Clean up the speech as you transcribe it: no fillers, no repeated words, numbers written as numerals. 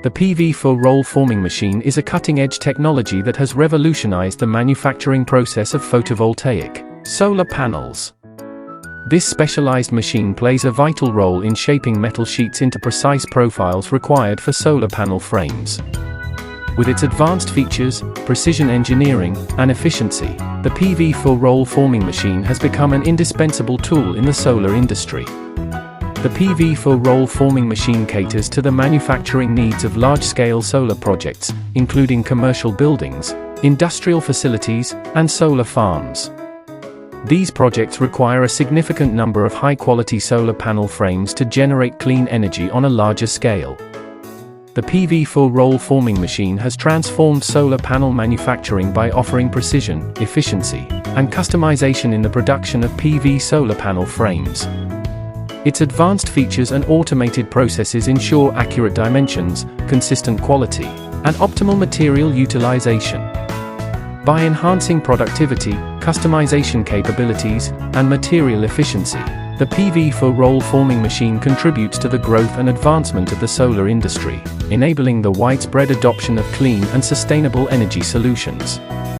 The PV4 Roll Forming Machine is a cutting-edge technology that has revolutionized the manufacturing process of photovoltaic solar panels. This specialized machine plays a vital role in shaping metal sheets into precise profiles required for solar panel frames. With its advanced features, precision engineering, and efficiency, the PV4 Roll Forming Machine has become an indispensable tool in the solar industry. The PV4 Roll Forming Machine caters to the manufacturing needs of large-scale solar projects, including commercial buildings, industrial facilities, and solar farms. These projects require a significant number of high-quality solar panel frames to generate clean energy on a larger scale. The PV4 Roll Forming Machine has transformed solar panel manufacturing by offering precision, efficiency, and customization in the production of PV solar panel frames. Its advanced features and automated processes ensure accurate dimensions, consistent quality, and optimal material utilization. By enhancing productivity, customization capabilities, and material efficiency, the PV4 Roll Forming Machine contributes to the growth and advancement of the solar industry, enabling the widespread adoption of clean and sustainable energy solutions.